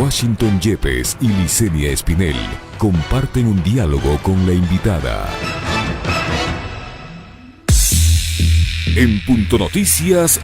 Washington Yepes y Licenia Espinel comparten un diálogo con la invitada. En Punto Noticias.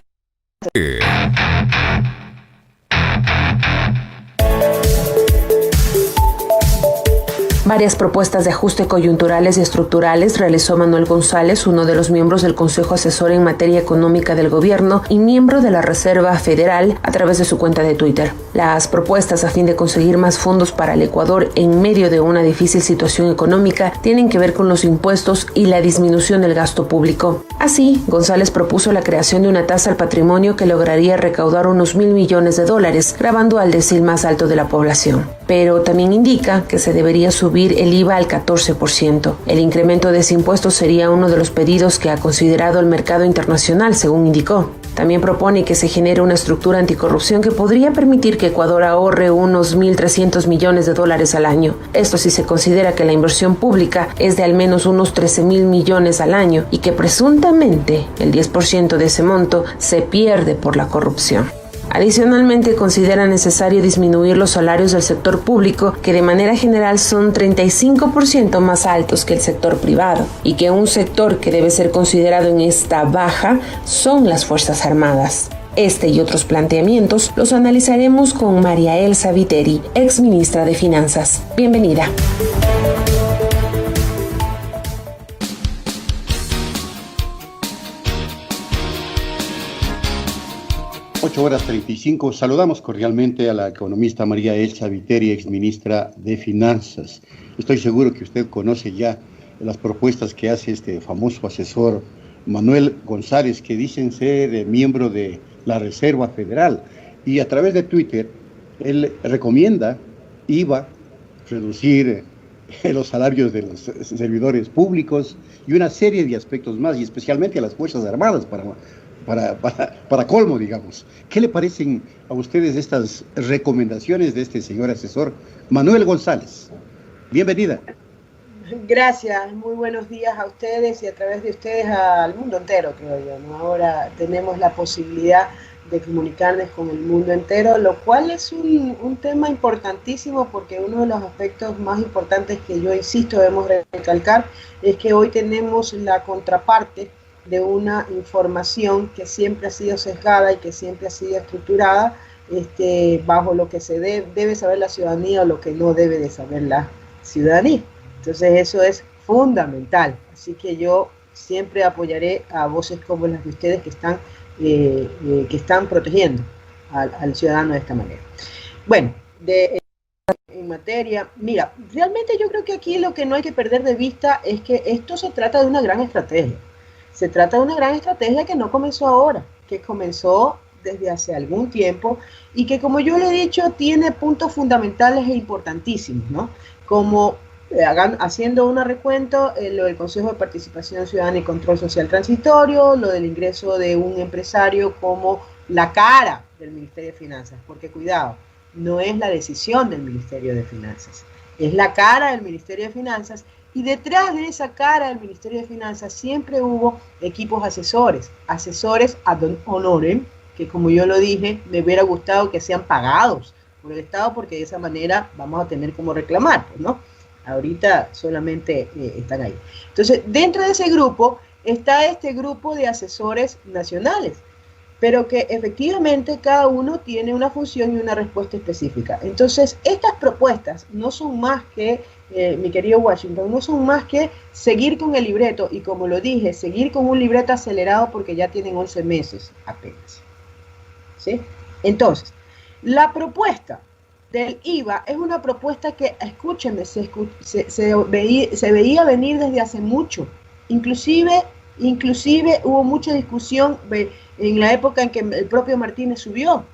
Varias propuestas de ajuste coyunturales y estructurales realizó Manuel González, uno de los miembros del Consejo Asesor en Materia Económica del Gobierno y miembro de la Reserva Federal, a través de su cuenta de Twitter. Las propuestas a fin de conseguir más fondos para el Ecuador en medio de una difícil situación económica tienen que ver con los impuestos y la disminución del gasto público. Así, González propuso la creación de una tasa al patrimonio que lograría recaudar unos $1.000 millones, grabando al decil más alto de la población. Pero también indica que se debería subir el IVA al 14%. El incremento de ese impuesto sería uno de los pedidos que ha considerado el mercado internacional, según indicó. También propone que se genere una estructura anticorrupción que podría permitir que Ecuador ahorre unos $1.300 millones al año. Esto si se considera que la inversión pública es de al menos unos $13.000 millones al año y que presuntamente el 10% de ese monto se pierde por la corrupción. Adicionalmente, considera necesario disminuir los salarios del sector público, que de manera general son 35% más altos que el sector privado, y que un sector que debe ser considerado en esta baja son las Fuerzas Armadas. Este y otros planteamientos los analizaremos con María Elsa Viteri, ex ministra de Finanzas. Bienvenida. Horas 35. Saludamos cordialmente a la economista María Elsa Viteri, exministra de Finanzas. Estoy seguro que usted conoce ya las propuestas que hace este famoso asesor Manuel González, que dicen ser miembro de la Reserva Federal. Y a través de Twitter, él recomienda IVA, reducir los salarios de los servidores públicos y una serie de aspectos más, y especialmente a las Fuerzas Armadas para colmo, digamos. ¿Qué le parecen a ustedes estas recomendaciones de este señor asesor Manuel González? Bienvenida. Gracias, muy buenos días a ustedes y a través de ustedes al mundo entero, creo yo, ¿no? Ahora tenemos la posibilidad de comunicarnos con el mundo entero, lo cual es un tema importantísimo, porque uno de los aspectos más importantes que yo insisto debemos recalcar es que hoy tenemos la contraparte de una información que siempre ha sido sesgada y que siempre ha sido estructurada bajo lo que se debe saber la ciudadanía o lo que no debe de saber la ciudadanía. Entonces eso es fundamental, así que yo siempre apoyaré a voces como las de ustedes que están protegiendo al ciudadano de esta manera. Bueno, en materia, mira, realmente yo creo que aquí lo que no hay que perder de vista es que esto se trata de una gran estrategia. Se trata de una gran estrategia que no comenzó ahora, que comenzó desde hace algún tiempo y que, como yo le he dicho, tiene puntos fundamentales e importantísimos, ¿no? Como haciendo un recuento, lo del Consejo de Participación Ciudadana y Control Social Transitorio, lo del ingreso de un empresario como la cara del Ministerio de Finanzas, porque cuidado, no es la decisión del Ministerio de Finanzas, es la cara del Ministerio de Finanzas. Y detrás de esa cara del Ministerio de Finanzas siempre hubo equipos asesores ad honorem, que, como yo lo dije, me hubiera gustado que sean pagados por el Estado, porque de esa manera vamos a tener como reclamar, pues, ¿no? Ahorita solamente están ahí. Entonces, dentro de ese grupo está este grupo de asesores nacionales, pero que efectivamente cada uno tiene una función y una respuesta específica. Entonces, estas propuestas no son más que, mi querido Washington, no son más que seguir con el libreto, y como lo dije, seguir con un libreto acelerado, porque ya tienen 11 meses apenas, ¿sí? Entonces, la propuesta del IVA es una propuesta que, escúchenme, se veía venir desde hace mucho. Inclusive hubo mucha discusión en la época en que el propio Martínez subió,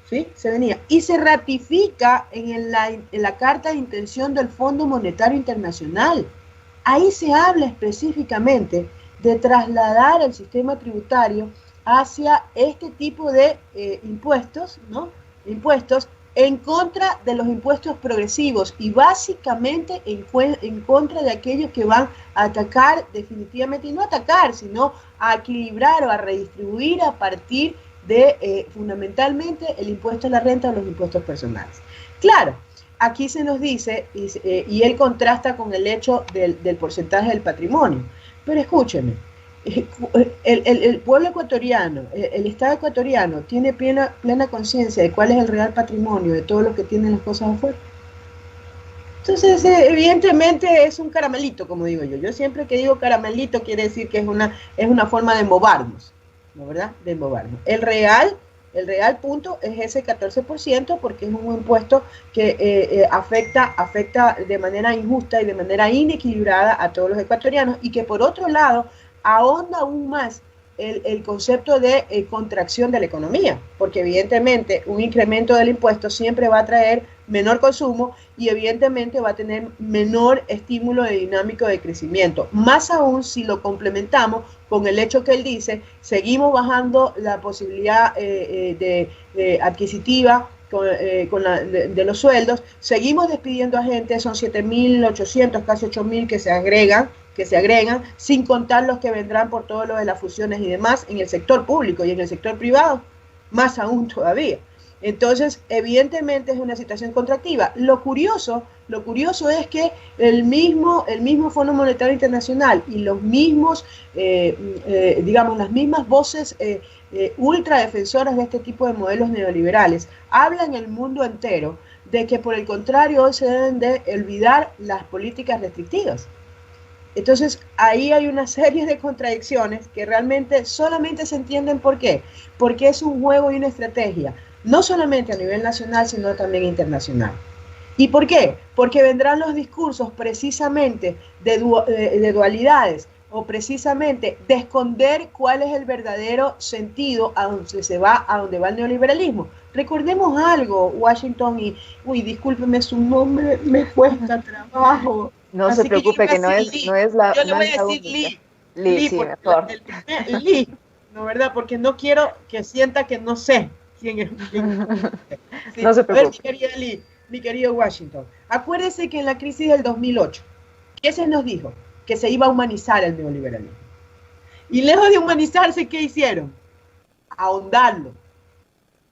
¿sí? Se venía. Y se ratifica en la carta de intención del Fondo Monetario Internacional. Ahí se habla específicamente de trasladar el sistema tributario hacia este tipo de impuestos, ¿no? Impuestos en contra de los impuestos progresivos y básicamente en contra de aquellos que van a atacar definitivamente, y no atacar, sino a equilibrar o a redistribuir a partir de fundamentalmente el impuesto a la renta o los impuestos personales. Claro, aquí se nos dice, y él contrasta con el hecho del porcentaje del patrimonio, pero escúcheme, el pueblo ecuatoriano, el Estado ecuatoriano tiene plena conciencia de cuál es el real patrimonio de todo lo que tienen las cosas afuera. Entonces, evidentemente es un caramelito, como digo yo. Yo siempre que digo caramelito quiere decir que es una forma de embobarnos, ¿no, verdad? De embobarnos. El real punto es ese 14%, porque es un impuesto que afecta de manera injusta y de manera inequilibrada a todos los ecuatorianos, y que por otro lado ahonda aún más el concepto de contracción de la economía, porque evidentemente un incremento del impuesto siempre va a traer menor consumo y evidentemente va a tener menor estímulo dinámico de crecimiento, más aún si lo complementamos con el hecho que él dice, seguimos bajando la posibilidad adquisitiva de los sueldos, seguimos despidiendo a gente, son 7.800, casi 8.000 que se agregan, sin contar los que vendrán por todo lo de las fusiones y demás en el sector público, y en el sector privado más aún todavía. Entonces, evidentemente es una situación contractiva. Lo curioso es que el mismo Fondo Monetario Internacional y los mismos, las mismas voces ultradefensoras de este tipo de modelos neoliberales hablan en el mundo entero de que, por el contrario, hoy se deben de olvidar las políticas restrictivas. Entonces, ahí hay una serie de contradicciones que realmente solamente se entienden por qué. Porque es un juego y una estrategia, no solamente a nivel nacional, sino también internacional. ¿Y por qué? Porque vendrán los discursos precisamente de dualidades, o precisamente de esconder cuál es el verdadero sentido a donde va el neoliberalismo. Recordemos algo, Washington, discúlpeme su nombre, me cuesta trabajo. No se preocupe, que no es la... Yo le voy a decir Lee, sí, mejor. Lee, ¿no, verdad? Porque no quiero que sienta que no sé quién es. Sí. No se preocupe. A ver, mi querida Lee, mi querido Washington, acuérdese que en la crisis del 2008, ¿qué se nos dijo? Que se iba a humanizar el neoliberalismo. Y lejos de humanizarse, ¿qué hicieron? Ahondarlo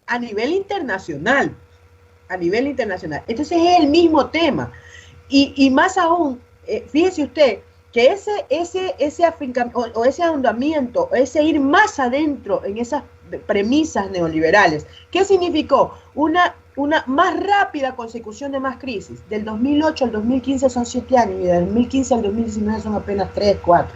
a nivel internacional. Entonces es el mismo tema. Y más aún, fíjese usted que ese ahondamiento, ese ir más adentro en esas premisas neoliberales, ¿qué significó? Una más rápida consecución de más crisis. Del 2008 al 2015 son 7 años, y del 2015 al 2019 son apenas 3, 4.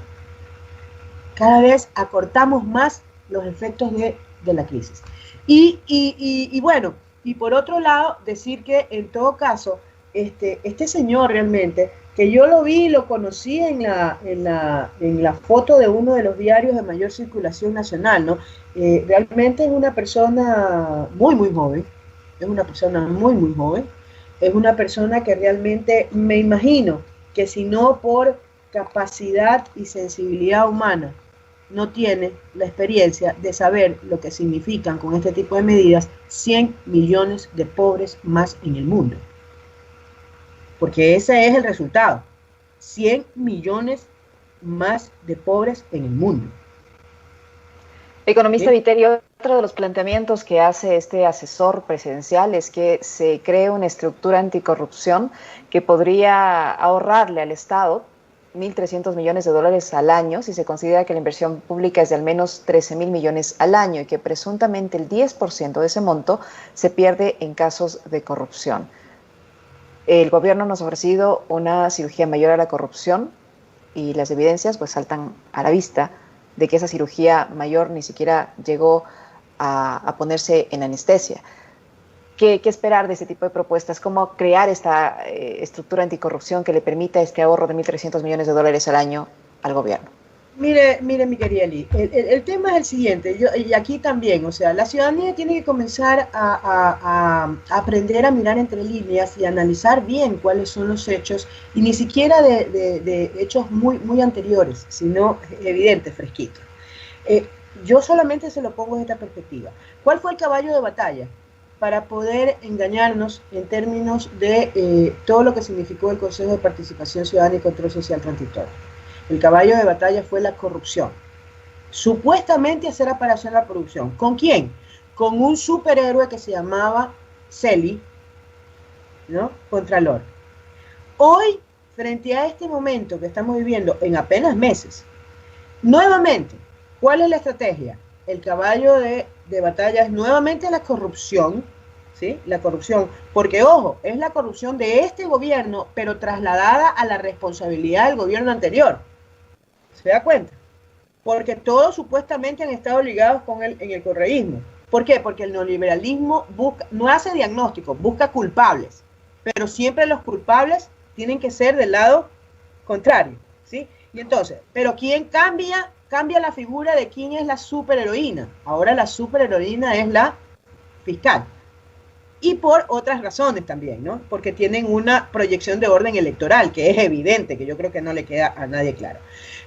Cada vez acortamos más los efectos de la crisis. Y bueno, y por otro lado, decir que en todo caso, este señor realmente, que yo lo vi y lo conocí en la foto de uno de los diarios de mayor circulación nacional, ¿no? Realmente es una persona muy, muy joven, es una persona que realmente me imagino que si no por capacidad y sensibilidad humana, no tiene la experiencia de saber lo que significan con este tipo de medidas 100 millones de pobres más en el mundo. Porque ese es el resultado, 100 millones más de pobres en el mundo. Economista Viteri, otro de los planteamientos que hace este asesor presidencial es que se cree una estructura anticorrupción que podría ahorrarle al Estado 1.300 millones de dólares al año si se considera que la inversión pública es de al menos 13.000 millones al año y que presuntamente el 10% de ese monto se pierde en casos de corrupción. El gobierno nos ha ofrecido una cirugía mayor a la corrupción y las evidencias pues saltan a la vista de que esa cirugía mayor ni siquiera llegó a ponerse en anestesia. ¿Qué esperar de este tipo de propuestas? ¿Cómo crear esta estructura anticorrupción que le permita este ahorro de 1.300 millones de dólares al año al gobierno? Mire, mi querida Lee, el tema es el siguiente, y aquí también, o sea, la ciudadanía tiene que comenzar a aprender a mirar entre líneas y analizar bien cuáles son los hechos, y ni siquiera de hechos muy anteriores, sino evidentes, fresquitos. Yo solamente se lo pongo desde esta perspectiva. ¿Cuál fue el caballo de batalla para poder engañarnos en términos de todo lo que significó el Consejo de Participación Ciudadana y Control Social Transitorio? El caballo de batalla fue la corrupción. Supuestamente hacer aparecer la corrupción. ¿Con quién? con un superhéroe que se llamaba Celi, ¿no? Contralor. Hoy, frente a este momento que estamos viviendo en apenas meses, nuevamente, ¿cuál es la estrategia? El caballo de batalla es nuevamente la corrupción, ¿sí? La corrupción, porque ojo, es la corrupción de este gobierno, pero trasladada a la responsabilidad del gobierno anterior. ¿Se da cuenta? Porque todos supuestamente han estado ligados en el correísmo. ¿Por qué? Porque el neoliberalismo no hace diagnóstico, busca culpables, pero siempre los culpables tienen que ser del lado contrario, ¿sí? Y entonces, ¿pero quién cambia? Cambia la figura de quién es la superheroína. Ahora la superheroína es la fiscal. Y por otras razones también, ¿no? Porque tienen una proyección de orden electoral, que es evidente, que yo creo que no le queda a nadie claro.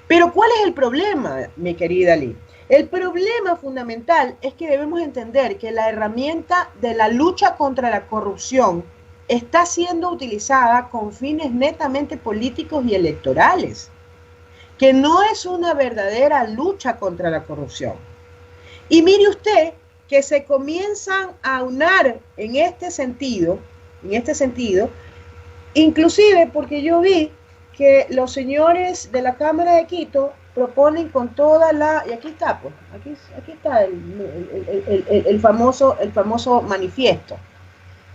Pero ¿cuál es el problema, mi querida Lee? El problema fundamental es que debemos entender que la herramienta de la lucha contra la corrupción está siendo utilizada con fines netamente políticos y electorales, que no es una verdadera lucha contra la corrupción. Y mire usted que se comienzan a aunar en este sentido, inclusive porque yo vi que los señores de la Cámara de Quito proponen con toda la, y aquí está, pues, aquí está el famoso manifiesto,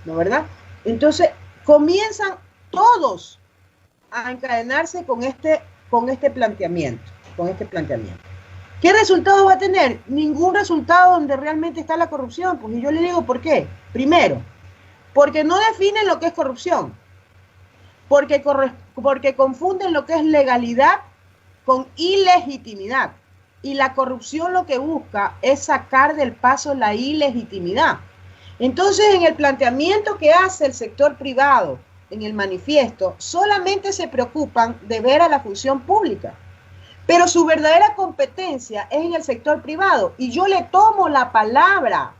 ¿no verdad? Entonces comienzan todos a encadenarse con este planteamiento. ¿Qué resultado va a tener? Ningún resultado donde realmente está la corrupción. Pues y yo le digo ¿por qué? Primero, porque no definen lo que es corrupción, porque confunden lo que es legalidad con ilegitimidad, y la corrupción lo que busca es sacar del paso la ilegitimidad. Entonces, en el planteamiento que hace el sector privado en el manifiesto, solamente se preocupan de ver a la función pública, pero su verdadera competencia es en el sector privado. Y yo le tomo la palabra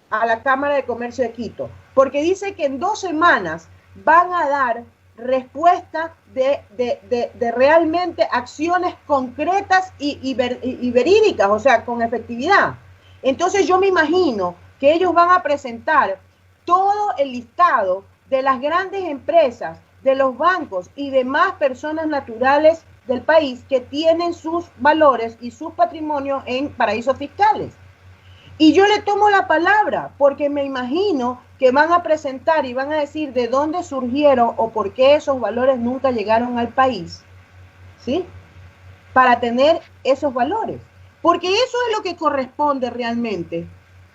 a la Cámara de Comercio de Quito, porque dice que en 2 semanas van a dar respuesta de realmente acciones concretas y verídicas, o sea, con efectividad. Entonces yo me imagino que ellos van a presentar todo el listado de las grandes empresas, de los bancos y demás personas naturales del país que tienen sus valores y sus patrimonios en paraísos fiscales. Y yo le tomo la palabra porque me imagino que van a presentar y van a decir de dónde surgieron o por qué esos valores nunca llegaron al país, ¿sí? Para tener esos valores. Porque eso es lo que corresponde realmente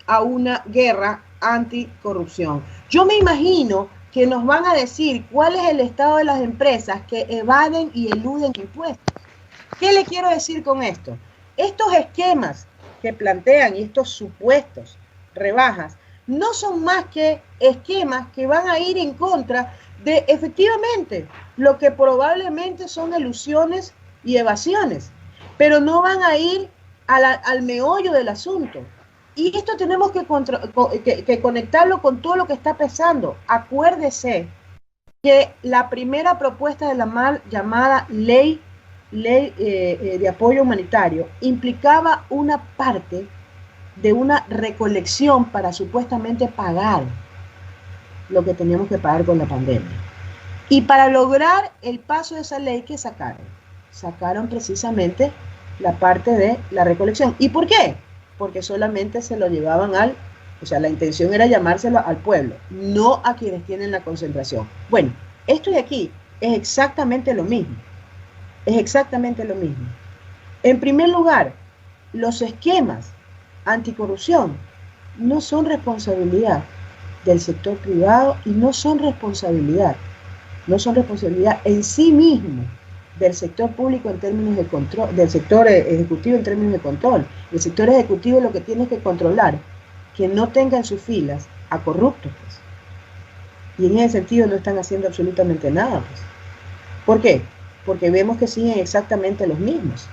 a una guerra anticorrupción. Yo me imagino que nos van a decir cuál es el estado de las empresas que evaden y eluden impuestos. ¿Qué le quiero decir con esto? Estos esquemas que plantean y estos supuestos rebajas no son más que esquemas que van a ir en contra de efectivamente lo que probablemente son elusiones y evasiones, pero no van a ir al meollo del asunto. Y esto tenemos que conectarlo con todo lo que está pasando. Acuérdese que la primera propuesta de la mal llamada ley de apoyo humanitario implicaba una parte de una recolección para supuestamente pagar lo que teníamos que pagar con la pandemia. Y para lograr el paso de esa ley, ¿qué sacaron? Sacaron precisamente la parte de la recolección. ¿Y por qué? Porque solamente se lo llevaban la intención era llamárselo al pueblo, no a quienes tienen la concentración. Bueno, esto de aquí es exactamente lo mismo. En primer lugar, los esquemas anticorrupción no son responsabilidad del sector privado y no son responsabilidad en sí mismo del sector público en términos de control, del sector ejecutivo en términos de control. El sector ejecutivo lo que tiene que controlar que no tenga en sus filas a corruptos, pues. Y en ese sentido no están haciendo absolutamente nada, pues. ¿Por qué? Porque vemos que siguen exactamente los mismos.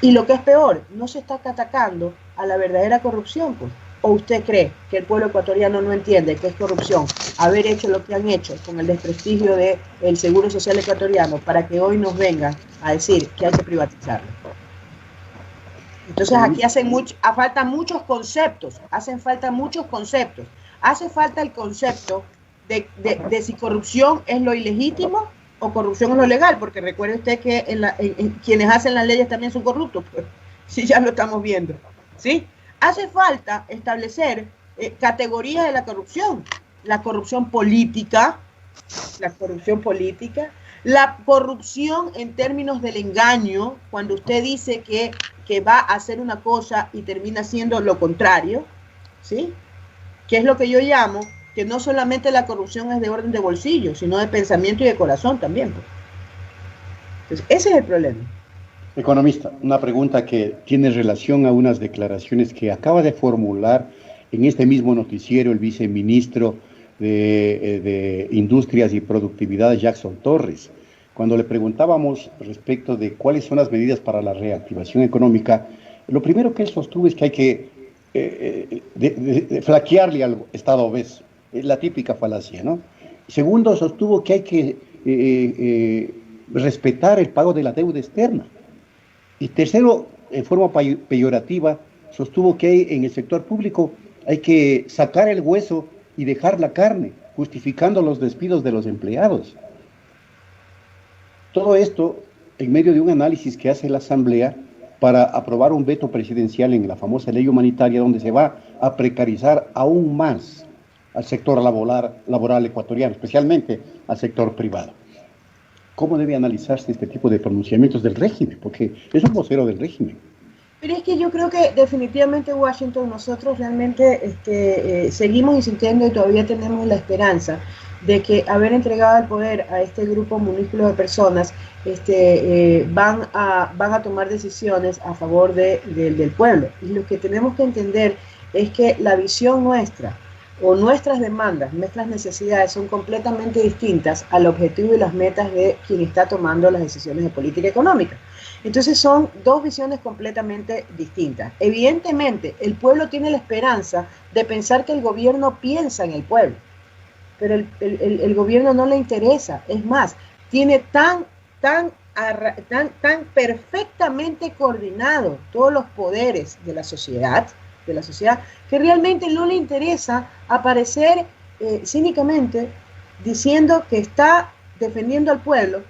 Y lo que es peor, no se está atacando a la verdadera corrupción, pues. ¿O usted cree que el pueblo ecuatoriano no entiende qué es corrupción? Haber hecho lo que han hecho con el desprestigio del Seguro Social ecuatoriano para que hoy nos vengan a decir que hay que privatizarlo. Entonces aquí faltan muchos conceptos, hacen falta muchos conceptos. Hace falta el concepto de si corrupción es lo ilegítimo o corrupción es lo legal, porque recuerde usted que quienes hacen las leyes también son corruptos, pues, sí, ya lo estamos viendo, ¿sí? Hace falta establecer categorías de la corrupción política, la corrupción en términos del engaño, cuando usted dice que va a hacer una cosa y termina haciendo lo contrario, ¿sí? Que es lo que yo llamo que no solamente la corrupción es de orden de bolsillo, sino de pensamiento y de corazón también, pues. Entonces, ese es el problema. Economista, una pregunta que tiene relación a unas declaraciones que acaba de formular en este mismo noticiero el viceministro de Industrias y Productividad, Jackson Torres. Cuando le preguntábamos respecto de cuáles son las medidas para la reactivación económica, lo primero que él sostuvo es que hay que flaquearle al Estado obeso. Es la típica falacia, ¿no? Segundo, sostuvo que hay que respetar el pago de la deuda externa. Y tercero, en forma peyorativa, sostuvo que en el sector público hay que sacar el hueso y dejar la carne, justificando los despidos de los empleados. Todo esto en medio de un análisis que hace la Asamblea para aprobar un veto presidencial en la famosa ley humanitaria, donde se va a precarizar aún más al sector laboral ecuatoriano, especialmente al sector privado. ¿Cómo debe analizarse este tipo de pronunciamientos del régimen? Porque es un vocero del régimen. Pero es que yo creo que definitivamente Washington, nosotros realmente seguimos insistiendo y todavía tenemos la esperanza de que haber entregado el poder a este grupo minúsculo de personas van a tomar decisiones a favor del pueblo. Y lo que tenemos que entender es que la visión nuestra o nuestras demandas, nuestras necesidades son completamente distintas al objetivo y las metas de quien está tomando las decisiones de política económica. Entonces son dos visiones completamente distintas. Evidentemente, el pueblo tiene la esperanza de pensar que el gobierno piensa en el pueblo, pero el gobierno no le interesa. Es más, tiene tan perfectamente coordinado todos los poderes de la sociedad, que realmente no le interesa aparecer cínicamente diciendo que está defendiendo al pueblo,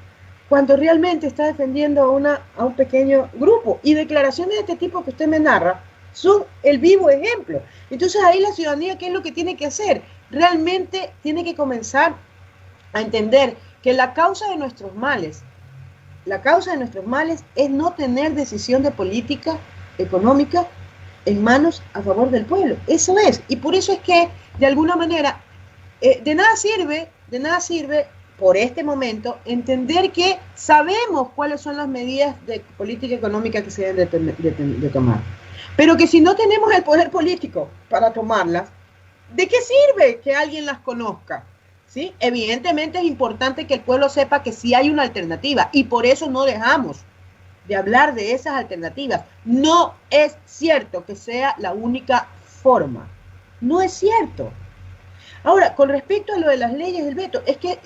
cuando realmente está defendiendo a un pequeño grupo. Y declaraciones de este tipo que usted me narra son el vivo ejemplo. Entonces ahí la ciudadanía, ¿qué es lo que tiene que hacer? Realmente tiene que comenzar a entender que la causa de nuestros males es no tener decisión de política económica en manos a favor del pueblo. Eso es. Y por eso es que, de alguna manera, de nada sirve por este momento entender que sabemos cuáles son las medidas de política económica que se deben de tomar. Pero que si no tenemos el poder político para tomarlas, ¿de qué sirve que alguien las conozca? ¿Sí? Evidentemente es importante que el pueblo sepa que sí hay una alternativa, y por eso no dejamos de hablar de esas alternativas. No es cierto que sea la única forma. No es cierto. Ahora, con respecto a lo de las leyes del veto, es que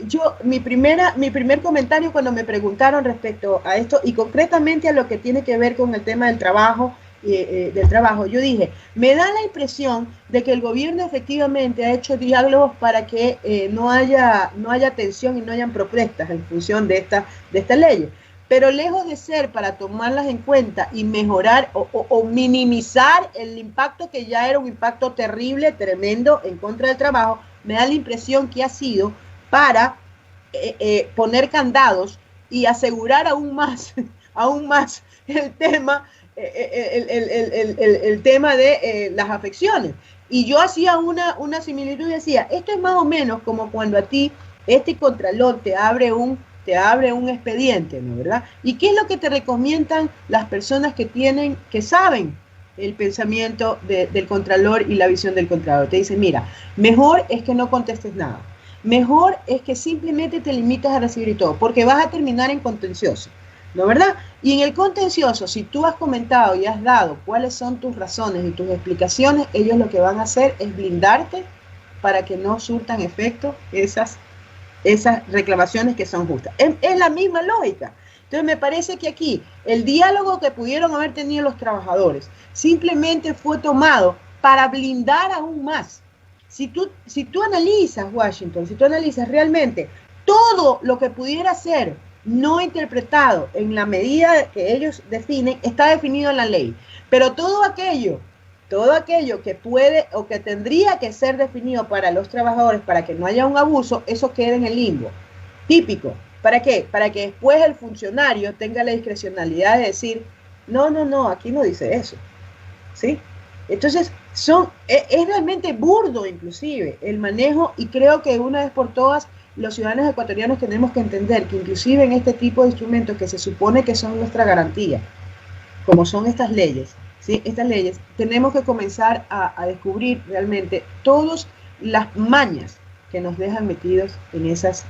mi primer comentario cuando me preguntaron respecto a esto, y concretamente a lo que tiene que ver con el tema del trabajo, yo dije, me da la impresión de que el gobierno efectivamente ha hecho diálogos para que no haya tensión y no hayan protestas en función de esta ley. Pero lejos de ser para tomarlas en cuenta y mejorar o minimizar el impacto, que ya era un impacto terrible, tremendo en contra del trabajo, me da la impresión que ha sido para poner candados y asegurar aún más el tema de las afecciones. Y yo hacía una similitud y decía, esto es más o menos como cuando a ti este contralor te abre un expediente, ¿no? ¿Verdad? ¿Y qué es lo que te recomiendan las personas que saben el pensamiento del contralor y la visión del contralor? Te dicen, mira, mejor es que no contestes nada, mejor es que simplemente te limites a recibir y todo, porque vas a terminar en contencioso, ¿no? ¿Verdad? Y en el contencioso, si tú has comentado y has dado cuáles son tus razones y tus explicaciones, ellos lo que van a hacer es blindarte para que no surtan efecto esas reclamaciones que son justas. Es la misma lógica. Entonces me parece que aquí el diálogo que pudieron haber tenido los trabajadores simplemente fue tomado para blindar aún más. Si tú analizas, Washington, si tú analizas realmente todo lo que pudiera ser no interpretado en la medida que ellos definen, está definido en la ley. Pero todo aquello que puede o que tendría que ser definido para los trabajadores para que no haya un abuso, eso queda en el limbo. Típico. ¿Para qué? Para que después el funcionario tenga la discrecionalidad de decir, no, aquí no dice eso. ¿Sí? Entonces, es realmente burdo inclusive el manejo, y creo que una vez por todas los ciudadanos ecuatorianos tenemos que entender que inclusive en este tipo de instrumentos que se supone que son nuestra garantía, como son estas leyes, ¿sí? Estas leyes, tenemos que comenzar a descubrir realmente todas las mañas que nos dejan metidos en esas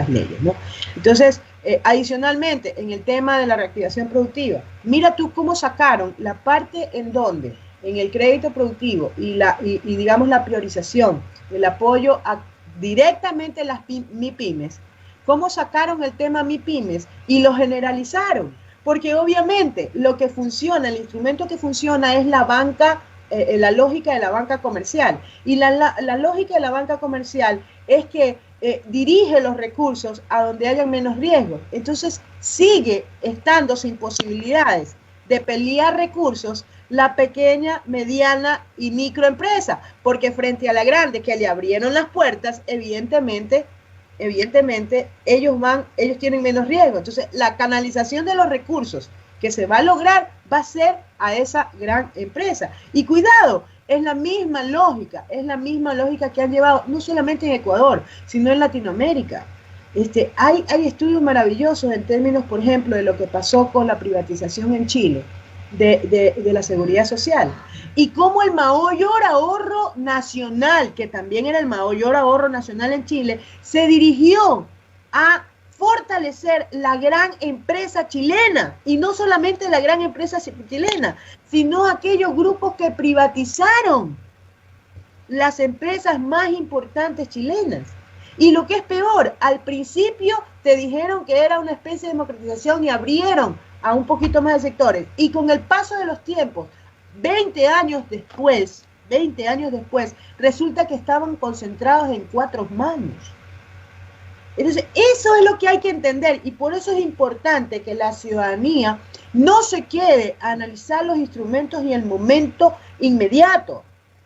leyes, ¿no? Entonces, adicionalmente, en el tema de la reactivación productiva, mira tú cómo sacaron la parte en donde, en el crédito productivo y digamos la priorización, el apoyo directamente a las MIPYMES, cómo sacaron el tema MIPYMES y lo generalizaron, porque obviamente lo que funciona, el instrumento que funciona es la banca, la lógica de la banca comercial, y la lógica de la banca comercial es que dirige los recursos a donde hayan menos riesgos. Entonces sigue estando sin posibilidades de pelear recursos la pequeña, mediana y microempresa, porque frente a la grande que le abrieron las puertas, evidentemente ellos tienen menos riesgo. Entonces la canalización de los recursos que se va a lograr va a ser a esa gran empresa. Y cuidado, es la misma lógica que han llevado no solamente en Ecuador, sino en Latinoamérica. Hay estudios maravillosos en términos, por ejemplo, de lo que pasó con la privatización en Chile de la seguridad social, y cómo el mayor ahorro nacional, que también era el mayor ahorro nacional en Chile, se dirigió a fortalecer la gran empresa chilena, y no solamente la gran empresa chilena, sino aquellos grupos que privatizaron las empresas más importantes chilenas. Y lo que es peor, al principio te dijeron que era una especie de democratización y abrieron a un poquito más de sectores, y con el paso de los tiempos, 20 años después, resulta que estaban concentrados en 4 manos. Entonces, eso es lo que hay que entender, y por eso es importante que la ciudadanía no se quede a analizar los instrumentos y el momento inmediato.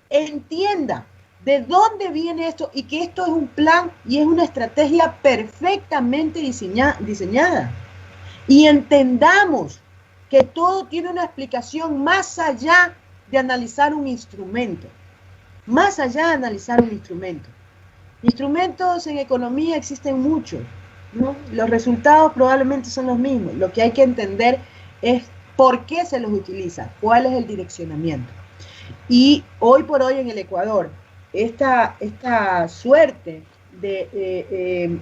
Entienda de dónde viene esto, y que esto es un plan y es una estrategia perfectamente diseñada. Y entendamos que todo tiene una explicación más allá de analizar un instrumento. Más allá de analizar un instrumento. Instrumentos en economía existen muchos, ¿no? Los resultados probablemente son los mismos. Lo que hay que entender es por qué se los utiliza, cuál es el direccionamiento. Y hoy por hoy en el Ecuador, esta suerte de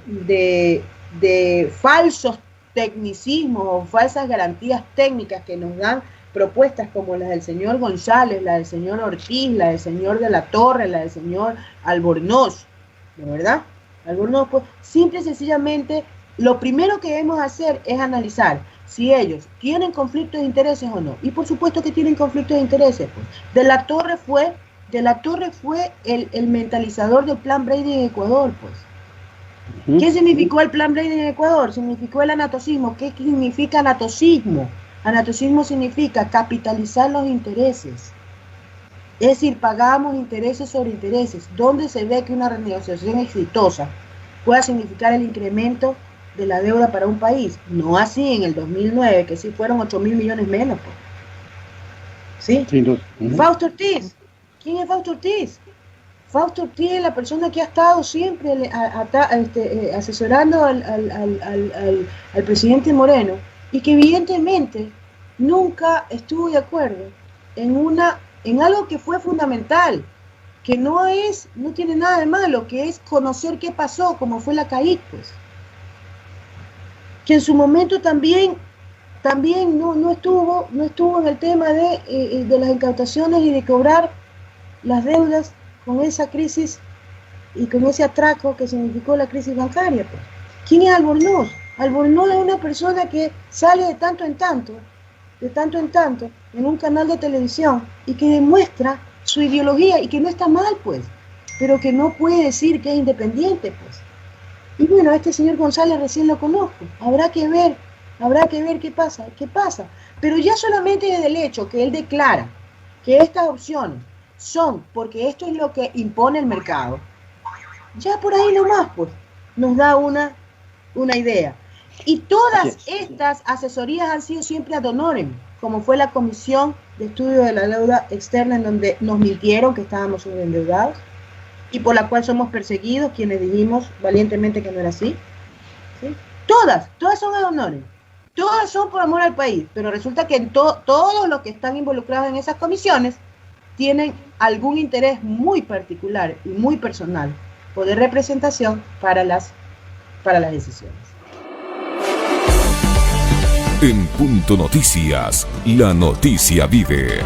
falsos tecnicismos o falsas garantías técnicas que nos dan propuestas como las del señor González, la del señor Ortiz, la del señor de la Torre, la del señor Albornoz, ¿de verdad? Albornoz, pues, simple y sencillamente, lo primero que debemos hacer es analizar si ellos tienen conflictos de intereses o no. Y por supuesto que tienen conflictos de intereses. Pues. De la Torre fue el mentalizador del Plan Brady en Ecuador, pues. ¿Qué significó el Plan Brady en Ecuador? Significó el anatocismo. ¿Qué significa anatocismo? Anatocismo significa capitalizar los intereses. Es decir, pagamos intereses sobre intereses. ¿Dónde se ve que una renegociación exitosa pueda significar el incremento de la deuda para un país? No así en el 2009, que sí fueron 8.000 millones menos. Pues. ¿Sí? Sí, no. Fausto Ortiz. ¿Quién es Fausto Ortiz? Fausto Ortiz es la persona que ha estado siempre asesorando al presidente Moreno, y que evidentemente nunca estuvo de acuerdo en algo que fue fundamental, que no tiene nada de malo, que es conocer qué pasó, como fue la CAIC, pues. Que en su momento también no estuvo en el tema de las incautaciones y de cobrar las deudas con esa crisis y con ese atraco que significó la crisis bancaria, pues. ¿Quién es Albornoz? Albornoz es una persona que sale de tanto en tanto, en un canal de televisión y que demuestra su ideología y que no está mal, pues, pero que no puede decir que es independiente, pues. Y bueno, a este señor González recién lo conozco, habrá que ver qué pasa, pero ya solamente desde el hecho que él declara que estas opciones son porque esto es lo que impone el mercado, ya por ahí nomás, pues, nos da una idea. Y todas estas asesorías han sido siempre ad honorem, como fue la Comisión de Estudio de la Deuda Externa, en donde nos mintieron que estábamos sobreendeudados y por la cual somos perseguidos quienes dijimos valientemente que no era así. ¿Sí? Todas son ad honorem, todas son por amor al país, pero resulta que todos los que están involucrados en esas comisiones tienen algún interés muy particular y muy personal o de representación para las decisiones. En Punto Noticias, la noticia vive.